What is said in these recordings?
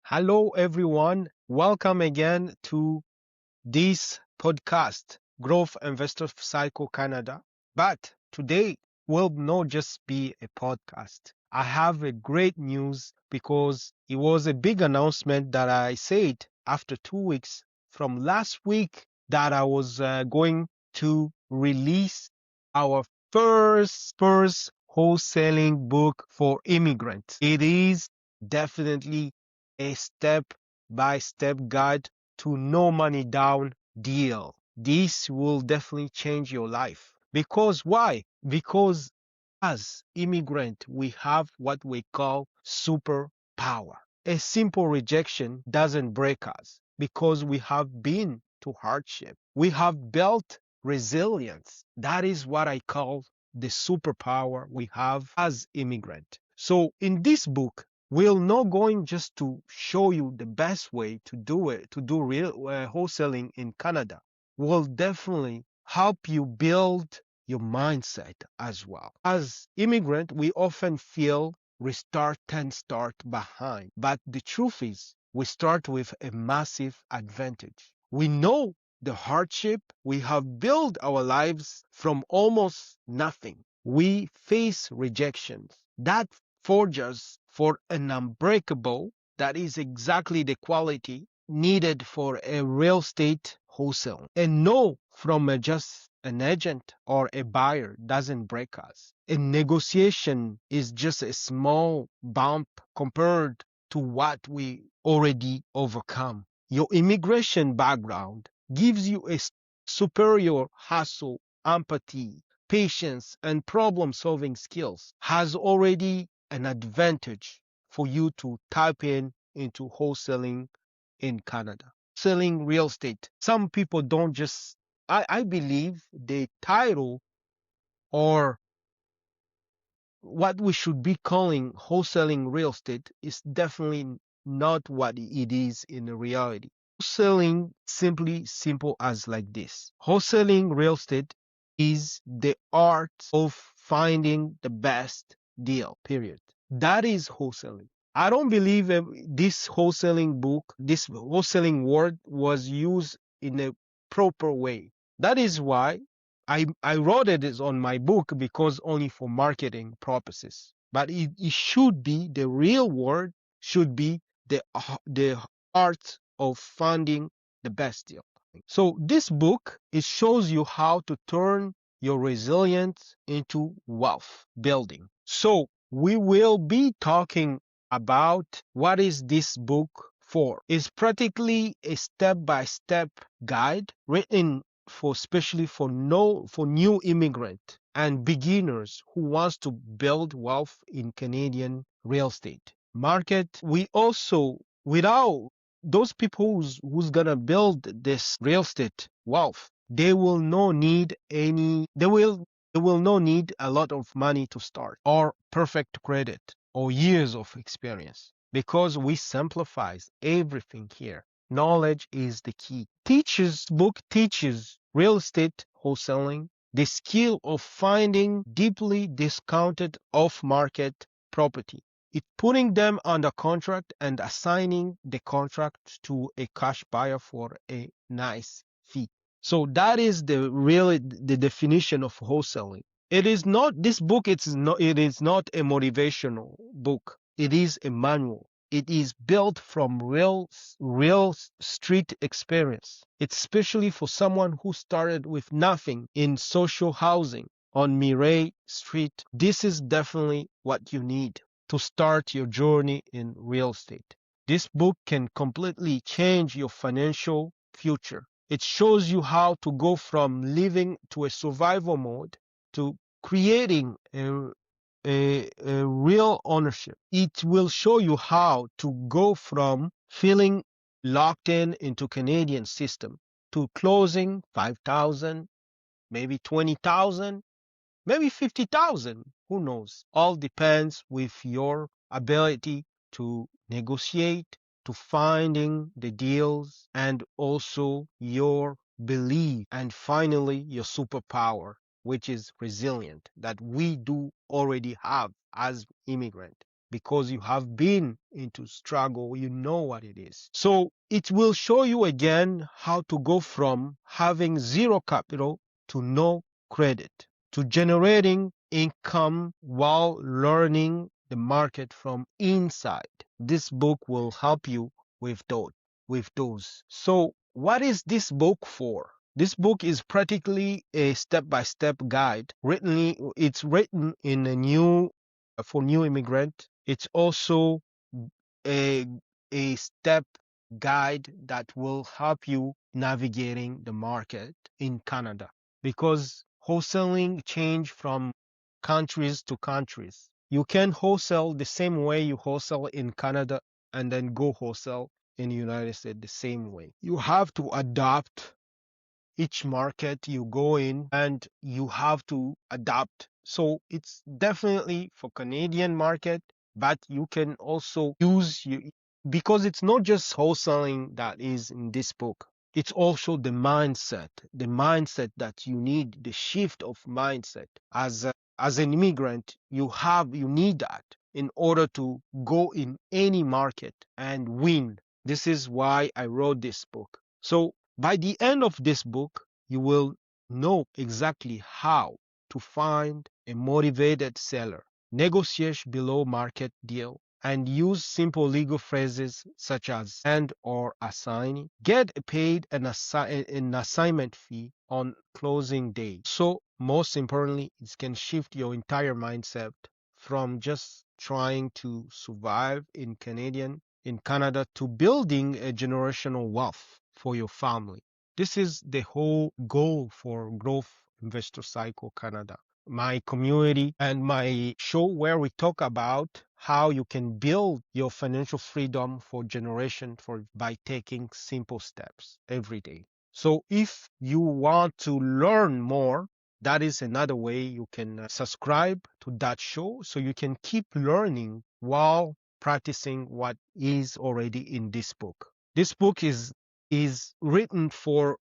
Hello, everyone. Welcome again to this podcast, Growth Investor Cycle Canada. But today will not just be a podcast. I have a great news because it was a big announcement that I said after 2 weeks from last week that I was going to release our first wholesaling book for immigrants. It is definitely a step-by-step guide to no money down deal. This will definitely change your life. Because why? Because as immigrant, we have what we call superpower. A simple rejection doesn't break us because we have been to hardship. We have built resilience. That is what I call the superpower we have as immigrant. So in this book, we're not going just to show you the best way to do it, to do real wholesaling in Canada. We'll definitely help you build your mindset as well. As immigrant, we often feel we start 10 start behind. But the truth is, we start with a massive advantage. We know the hardship. We have built our lives from almost nothing. We face rejections. That forges for an unbreakable, that is exactly the quality needed for a real estate wholesale. And no from just an agent or a buyer doesn't break us. A negotiation is just a small bump compared to what we already overcome. Your immigration background gives you a superior hustle, empathy, patience, and problem-solving skills, has already an advantage for you to tap into wholesaling in Canada. Selling real estate. Some people don't just, I believe the title or what we should be calling wholesaling real estate is definitely not what it is in reality. Wholesaling simply simple as like this. Wholesaling real estate is the art of finding the best deal, period. That is wholesaling. I don't believe this wholesaling book, this wholesaling word was used in a proper way. That is why I wrote it on my book because only for marketing purposes. But it should be the real word should be the art of finding the best deal. So this book, it shows you how to turn your resilience into wealth building. So we will be talking about what is this book for. It's practically a step-by-step guide written for especially for new immigrant and beginners who wants to build wealth in Canadian real estate market. We also, without those people who's gonna build this real estate wealth, they will not need a lot of money to start or perfect credit or years of experience because we simplify everything here. Knowledge is the key. Book teaches real estate wholesaling the skill of finding deeply discounted off-market property. It's putting them under contract and assigning the contract to a cash buyer for a nice fee. So that is the definition of wholesaling. It is not this book. It is not a motivational book. It is a manual. It is built from real street experience. It's especially for someone who started with nothing in social housing on Mireille Street. This is definitely what you need to start your journey in real estate. This book can completely change your financial future. It shows you how to go from living to a survival mode to creating a real ownership. It will show you how to go from feeling locked into Canadian system to closing 5,000, maybe 20,000, maybe 50,000. Who knows? All depends with your ability to negotiate, to finding the deals, and also your belief, and finally your superpower, which is resilient, that we do already have as immigrant. because you have been into struggle. You know what it is. So it will show you again how to go from having zero capital to no credit to generating income while learning the market from inside. This book will help you with those. So what is this book for? This book is practically a step-by-step guide. It's written in a new for new immigrant. It's also a step guide that will help you navigating the market in Canada, because wholesaling change from countries to countries. You can wholesale the same way you wholesale in Canada and then go wholesale in the United States the same way. You have to adapt each market you go in, and you have to adapt. So it's definitely for Canadian market, but you can also use you, because it's not just wholesaling that is in this book. It's also the mindset that you need, the shift of mindset. As an immigrant, you need that in order to go in any market and win. This is why I wrote this book. So by the end of this book, you will know exactly how to find a motivated seller, negotiate below market deal, and use simple legal phrases such as and or assigning, get paid an assignment fee on closing day. So most importantly, it can shift your entire mindset from just trying to survive in Canada to building a generational wealth for your family. This is the whole goal for Growth Investor Cycle Canada, my community and my show where we talk about how you can build your financial freedom for generation by taking simple steps every day. So if you want to learn more, that is another way you can subscribe to that show so you can keep learning while practicing what is already in this book. This book is written for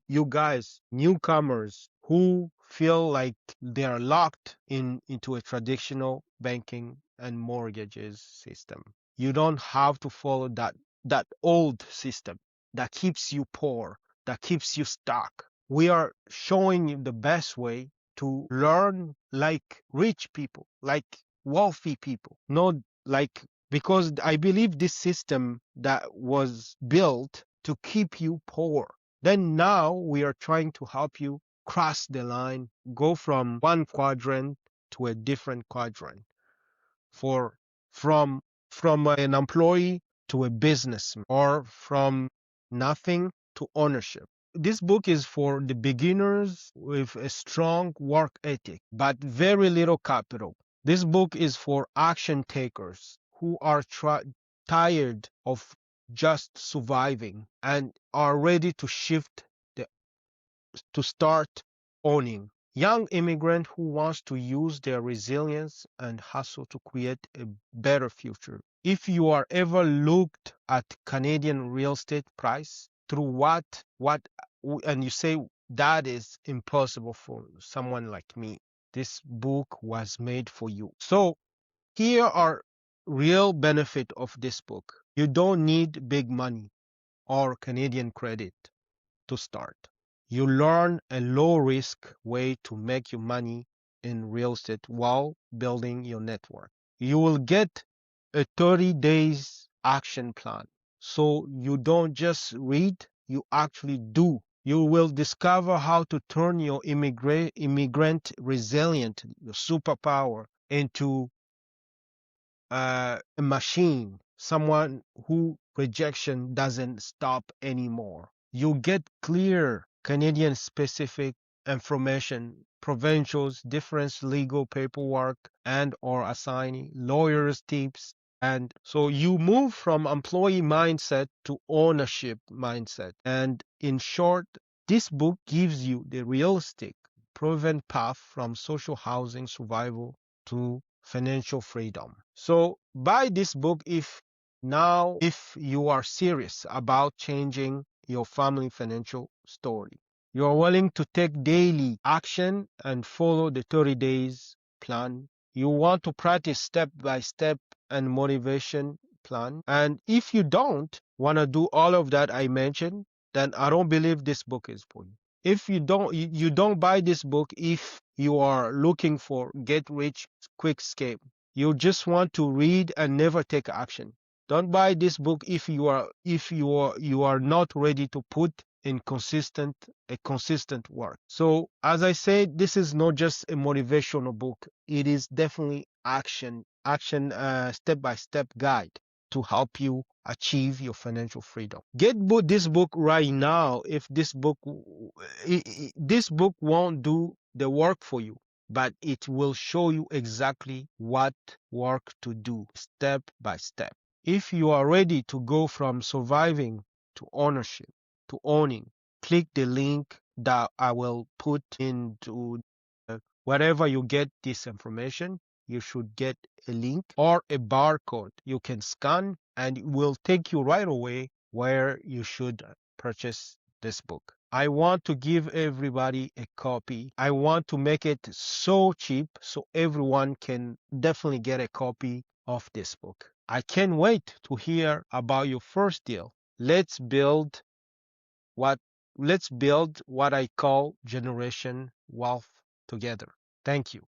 you guys, newcomers who feel like they are locked into a traditional banking and mortgages system. You don't have to follow that old system that keeps you poor, that keeps you stuck. We are showing you the best way to learn like rich people, like wealthy people, not like, because I believe this system that was built to keep you poor. Then now we are trying to help you cross the line, go from one quadrant to a different quadrant, for from an employee to a businessman, or from nothing to ownership. This book is for the beginners with a strong work ethic but very little capital. This book is for action takers who are tired of just surviving and are ready to to start owning. Young immigrant who wants to use their resilience and hustle to create a better future. If you are ever looked at Canadian real estate price through what and you say that is impossible for someone like me, this book was made for you. So here are real benefit of this book. You don't need big money or Canadian credit to start. You learn a low risk way to make your money in real estate while building your network. You will get a 30 days action plan. So you don't just read, you actually do. You will discover how to turn your immigrant resilient, your superpower, into a machine, someone who rejection doesn't stop anymore. You get clear Canadian specific information, provincials, different legal paperwork and or assigning, lawyers tips, and so you move from employee mindset to ownership mindset. And in short, this book gives you the realistic proven path from social housing survival to financial freedom. So buy this book if you are serious about changing your family financial story. You are willing to take daily action and follow the 30 days plan. You want to practice step by step and motivation plan. And if you don't want to do all of that I mentioned, then I don't believe this book is for you. If you don't buy this book if you are looking for get rich quick scheme. You just want to read and never take action. Don't buy this book if you are not ready to put in consistent work. So as I said, this is not just a motivational book. It is definitely action step by step guide to help you achieve your financial freedom. Get this book right now. If this book won't do the work for you, but it will show you exactly what work to do step by step. If you are ready to go from surviving to ownership to owning, click the link that I will put into wherever you get this information. You should get a link or a barcode you can scan, and it will take you right away where you should purchase this book. I want to give everybody a copy. I want to make it so cheap so everyone can definitely get a copy of this book. I can't wait to hear about your first deal. Let's build what let's build what I call generation wealth together. Thank you.